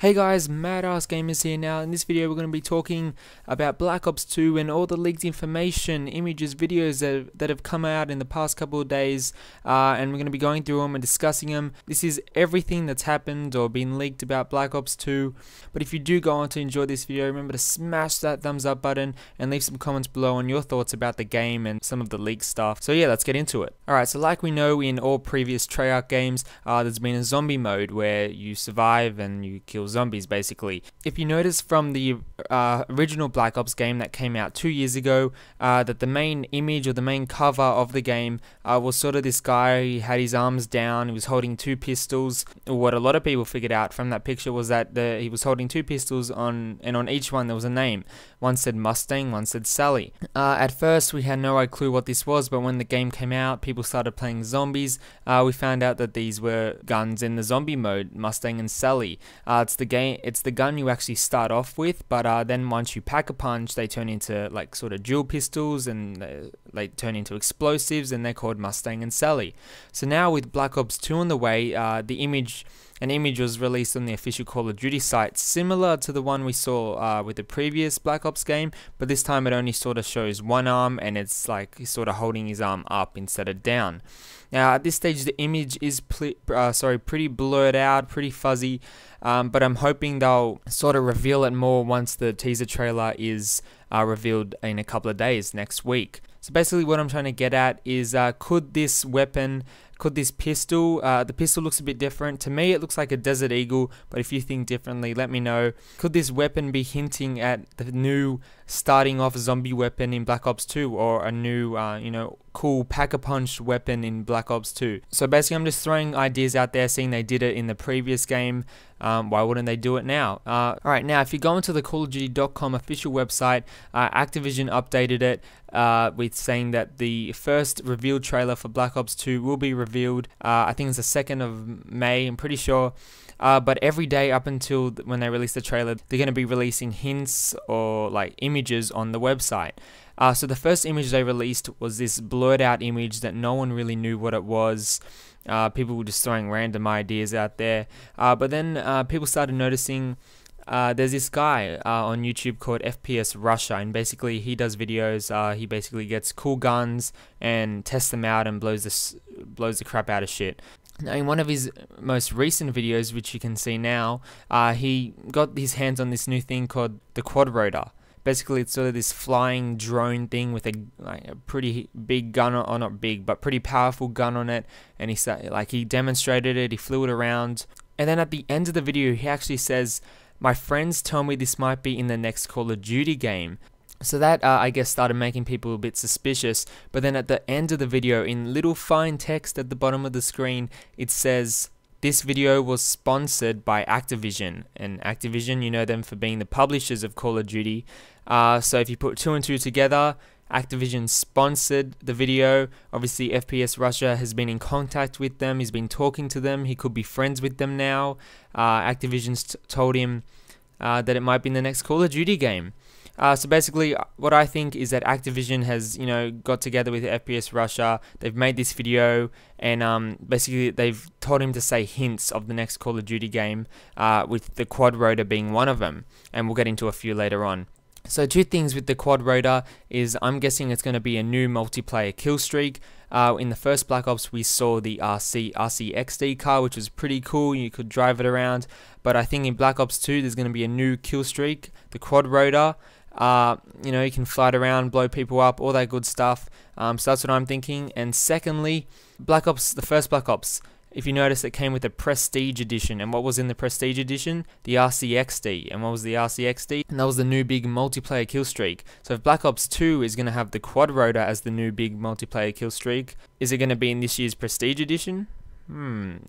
Hey guys, Madass Gamers here now. In this video we're going to be talking about Black Ops 2 and all the leaked information, images, videos that have come out in the past couple of days, and we're going to be going through them and discussing them. This is everything that's happened or been leaked about Black Ops 2, but if you do go on to enjoy this video, remember to smash that thumbs up button and leave some comments below on your thoughts about the game and some of the leaked stuff. So yeah, let's get into it. Alright, so like we know in all previous Treyarch games, there's been a zombie mode where you survive and you kill zombies basically. If you notice from the original Black Ops game that came out 2 years ago, that the main image or the main cover of the game was sort of this guy. He had his arms down, he was holding two pistols. What a lot of people figured out from that picture was that he was holding two pistols and on each one there was a name. One said Mustang, one said Sally. At first we had no clue what this was, but when the game came out, people started playing zombies. We found out that these were guns in the zombie mode, Mustang and Sally. It's the gun you actually start off with, but then once you pack a punch, they turn into like sort of dual pistols and they turn into explosives, and they're called Mustang and Sally. So now with Black Ops 2 on the way, an image was released on the official Call of Duty site, similar to the one we saw with the previous Black Ops game, but this time it only sort of shows one arm, and it's like he's sort of holding his arm up instead of down. Now at this stage the image is pretty blurred out, pretty fuzzy, but I'm hoping they'll sort of reveal it more once the teaser trailer is revealed in a couple of days next week. So basically what I'm trying to get at is could this pistol, the pistol looks a bit different. To me it looks like a Desert Eagle, but if you think differently, let me know. Could this weapon be hinting at the new starting off zombie weapon in Black Ops 2, or a new cool pack-a-punch weapon in Black Ops 2? So basically I'm just throwing ideas out there, seeing they did it in the previous game. Why wouldn't they do it now? Alright, now if you go into the CallOfDuty.com official website, Activision updated it with saying that the first revealed trailer for Black Ops 2 will be revealed, I think it's the 2nd of May, I'm pretty sure. But every day up until when they release the trailer, they're going to be releasing hints or like images on the website. So the first image they released was this blurred out image that no one really knew what it was. People were just throwing random ideas out there. But then people started noticing there's this guy on YouTube called FPS Russia, and basically he does videos. He basically gets cool guns and tests them out and blows the crap out of shit. Now, in one of his most recent videos, which you can see now, he got his hands on this new thing called the Quad Rotor. Basically, it's sort of this flying drone thing with a pretty big gun, or not big, but pretty powerful gun on it. And he demonstrated it, he flew it around. And then at the end of the video, he actually says, "My friends tell me this might be in the next Call of Duty game." So that, I guess, started making people a bit suspicious. But then at the end of the video, in little fine text at the bottom of the screen, it says, "This video was sponsored by Activision." And Activision, you know them for being the publishers of Call of Duty. So if you put two and two together, Activision sponsored the video. Obviously FPS Russia has been in contact with them, he's been talking to them, he could be friends with them now. Activision's told him that it might be in the next Call of Duty game. So basically what I think is that Activision has got together with FPS Russia, they've made this video, and basically they've told him to say hints of the next Call of Duty game, with the Quad Rotor being one of them, and we'll get into a few later on. So two things with the Quad Rotor is I'm guessing it's going to be a new multiplayer kill streak. In the first Black Ops we saw the RCXD car, which was pretty cool, you could drive it around, but I think in Black Ops 2 there's going to be a new kill streak, the Quad Rotor. You can fly it around, blow people up, all that good stuff. So that's what I'm thinking. And secondly, Black Ops, the first Black Ops, if you notice, it came with a Prestige Edition. And what was in the Prestige Edition? The RCXD. And what was the RCXD? And that was the new big multiplayer kill streak. So if Black Ops 2 is going to have the Quad Rotor as the new big multiplayer kill streak, is it going to be in this year's Prestige Edition?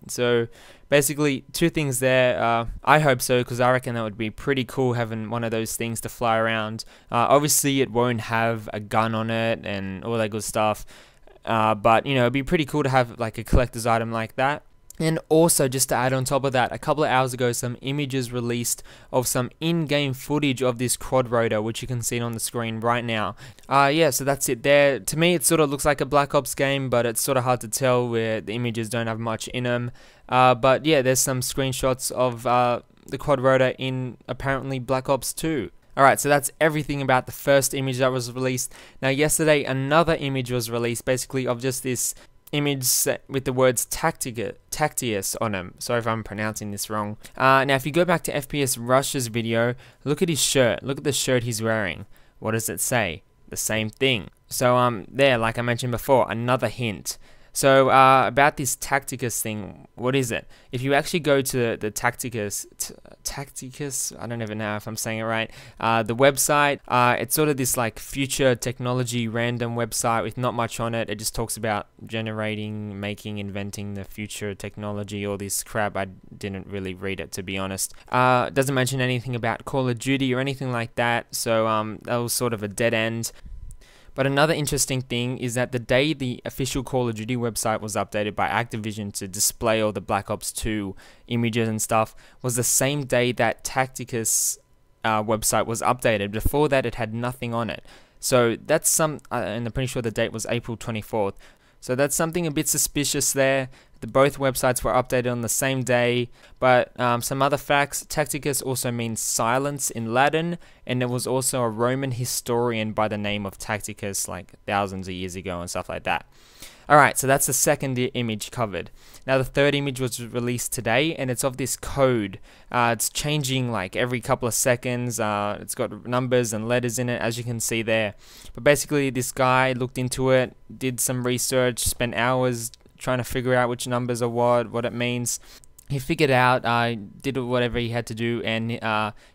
So basically two things there. I hope so, because I reckon that would be pretty cool, having one of those things to fly around. Obviously it won't have a gun on it and all that good stuff, but it'd be pretty cool to have like a collector's item like that. And also, just to add on top of that, a couple of hours ago, some images released of some in-game footage of this Quad Rotor, which you can see on the screen right now. Yeah, so that's it there. To me, it sort of looks like a Black Ops game, but it's sort of hard to tell where the images don't have much in them. But yeah, there's some screenshots of the quad rotor in apparently Black Ops 2. Alright, so that's everything about the first image that was released. Now yesterday another image was released, basically of just this image with the words Tactius on them. Sorry if I'm pronouncing this wrong. Now if you go back to FPS Rush's video, look at his shirt. Look at the shirt he's wearing. What does it say? The same thing. So there, like I mentioned before, another hint. So about this Tacticus thing, what is it? If you actually go to the Tacticus, I don't even know if I'm saying it right, the website, it's sort of this like future technology random website with not much on it. It just talks about generating, making, inventing the future technology, all this crap. I didn't really read it, to be honest. It doesn't mention anything about Call of Duty or anything like that, so that was sort of a dead end. But another interesting thing is that the day the official Call of Duty website was updated by Activision to display all the Black Ops 2 images and stuff was the same day that Tacticus website was updated. Before that, it had nothing on it. So that's and I'm pretty sure the date was April 24th. So that's something a bit suspicious there. Both websites were updated on the same day, but some other facts. Tacticus also means silence in Latin, and there was also a Roman historian by the name of Tacticus like thousands of years ago and stuff like that. Alright, so that's the second image covered. Now the third image was released today, and it's of this code. It's changing like every couple of seconds. It's got numbers and letters in it, as you can see there. But basically this guy looked into it, did some research, spent hours trying to figure out which numbers are what it means. He figured out, did whatever he had to do, and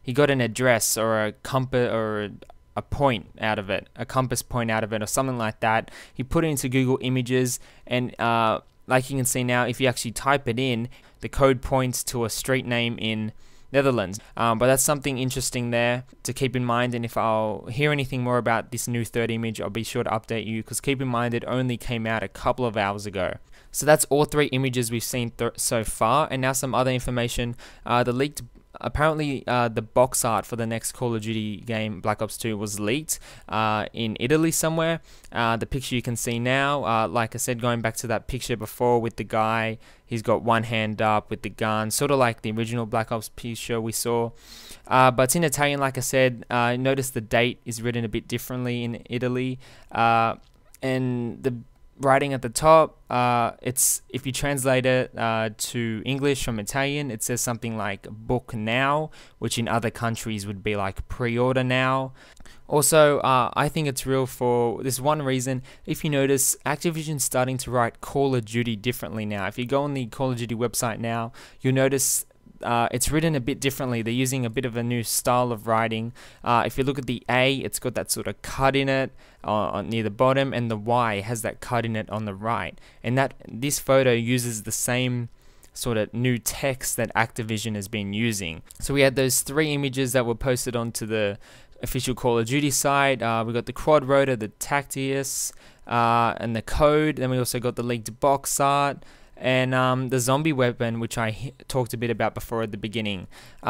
he got an address or a compass or a point out of it, a compass point out of it or something like that. He put it into Google Images, and like you can see now, if you actually type it in, the code points to a street name in Netherlands. But that's something interesting there to keep in mind, and if I'll hear anything more about this new third image, I'll be sure to update you, because keep in mind it only came out a couple of hours ago. So that's all three images we've seen so far, and now some other information. The leaked, apparently the box art for the next Call of Duty game, Black Ops 2, was leaked in Italy somewhere. The picture you can see now, like I said, going back to that picture before with the guy, he's got one hand up with the gun, sort of like the original Black Ops picture we saw. But it's in Italian, like I said. Notice the date is written a bit differently in Italy, and the writing at the top, it's, if you translate it to English from Italian, it says something like book now, which in other countries would be like pre-order now. Also, I think it's real for this one reason. If you notice, Activision's starting to write Call of Duty differently now. If you go on the Call of Duty website now, you'll notice it's written a bit differently. They're using a bit of a new style of writing. If you look at the A, it's got that sort of cut in it near the bottom, and the Y has that cut in it on the right. And this photo uses the same sort of new text that Activision has been using. So we had those three images that were posted onto the official Call of Duty site. We got the quad rotor, the Tactius, and the code. Then we also got the leaked box art, and the zombie weapon, which I talked a bit about before at the beginning.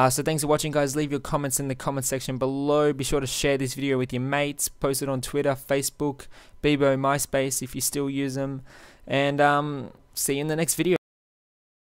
So thanks for watching, guys. Leave your comments in the comment section below. Be sure to share this video with your mates. Post it on Twitter, Facebook, Bebo, MySpace if you still use them. And see you in the next video.